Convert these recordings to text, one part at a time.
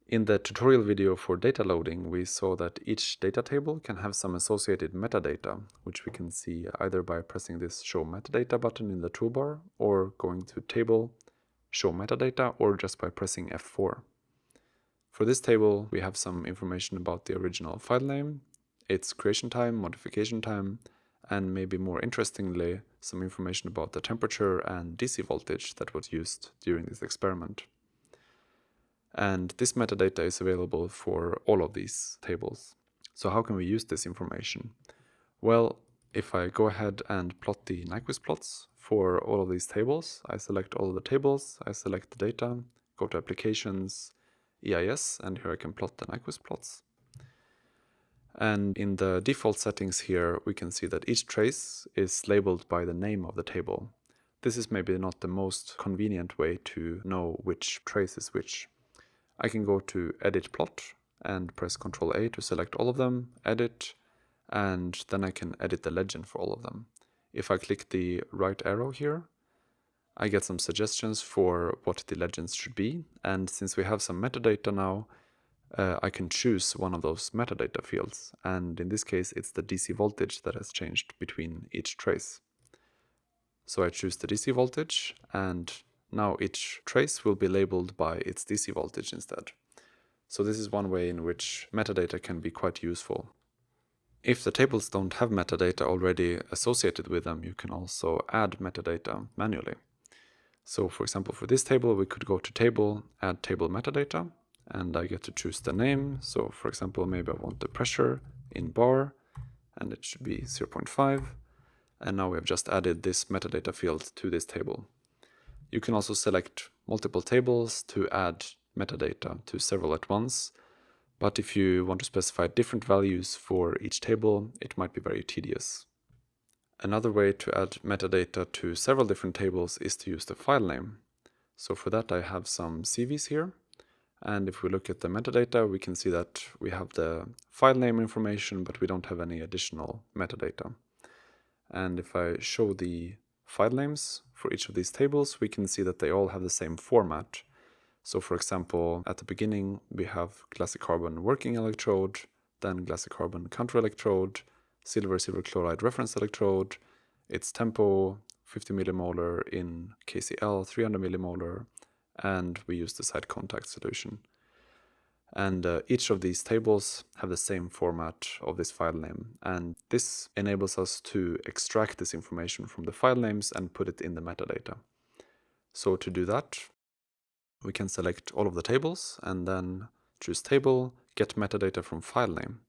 In the tutorial video for data loading, we saw that each data table can have some associated metadata, which we can see either by pressing this Show Metadata button in the toolbar, or going to Table, Show Metadata, or just by pressing F4. For this table, we have some information about the original file name, its creation time, modification time, and maybe more interestingly, some information about the temperature and DC voltage that was used during this experiment. And this metadata is available for all of these tables. So how can we use this information? Well, if I go ahead and plot the Nyquist plots for all of these tables, I select all of the tables, I select the data, go to Applications, EIS, and here I can plot the Nyquist plots. And in the default settings here, we can see that each trace is labeled by the name of the table. This is maybe not the most convenient way to know which trace is which. I can go to Edit Plot and press Ctrl A to select all of them, edit, and then I can edit the legend for all of them. If I click the right arrow here, I get some suggestions for what the legends should be, and since we have some metadata now, I can choose one of those metadata fields, and in this case it's the DC voltage that has changed between each trace. So I choose the DC voltage, and now each trace will be labeled by its DC voltage instead. So this is one way in which metadata can be quite useful. If the tables don't have metadata already associated with them, you can also add metadata manually. So for example, for this table, we could go to Table, Add Table Metadata, and I get to choose the name. So for example, maybe I want the pressure in bar, and it should be 0.5. And now we have just added this metadata field to this table. You can also select multiple tables to add metadata to several at once. But if you want to specify different values for each table, it might be very tedious. Another way to add metadata to several different tables is to use the file name. So for that I have some CVs here. And if we look at the metadata, we can see that we have the file name information, but we don't have any additional metadata. And if I show the file names for each of these tables, we can see that they all have the same format. So for example, at the beginning, we have glassy carbon working electrode, then glassy carbon counter electrode, silver chloride reference electrode, its tempo 50 millimolar in KCl 300 millimolar, and we use the side contact solution. And each of these tables have the same format of this file name, and this enables us to extract this information from the file names and put it in the metadata. So to do that, we can select all of the tables and then choose Table, Get Metadata from File Name.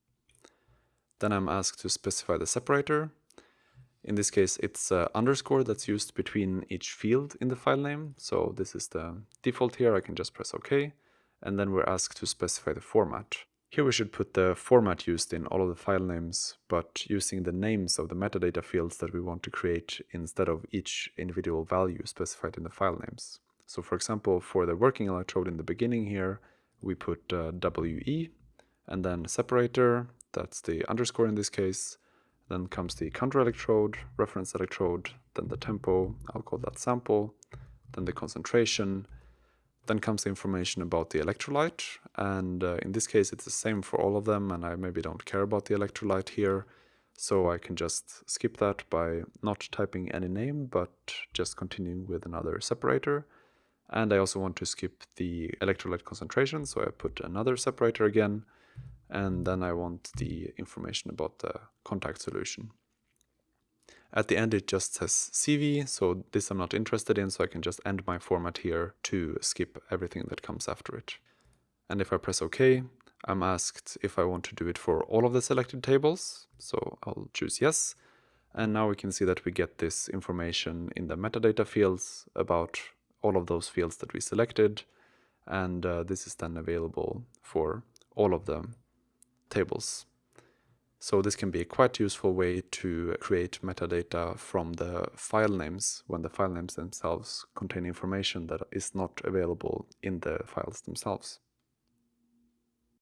Then I'm asked to specify the separator. In this case, it's underscore that's used between each field in the file name. So this is the default here. I can just press OK. And then we're asked to specify the format. Here we should put the format used in all of the file names, but using the names of the metadata fields that we want to create instead of each individual value specified in the file names. So for example, for the working electrode in the beginning here, we put WE, and then separator, that's the underscore in this case. Then comes the counter electrode, reference electrode, then the tempo, I'll call that sample, then the concentration, then comes the information about the electrolyte, and in this case it's the same for all of them, and I maybe don't care about the electrolyte here, so I can just skip that by not typing any name, but just continuing with another separator. And I also want to skip the electrolyte concentration, so I put another separator again, and then I want the information about the contact solution. At the end it just says CV, so this I'm not interested in, so I can just end my format here to skip everything that comes after it. And if I press OK, I'm asked if I want to do it for all of the selected tables, so I'll choose yes. And now we can see that we get this information in the metadata fields about all of those fields that we selected, and this is then available for all of the tables. So this can be a quite useful way to create metadata from the file names when the file names themselves contain information that is not available in the files themselves.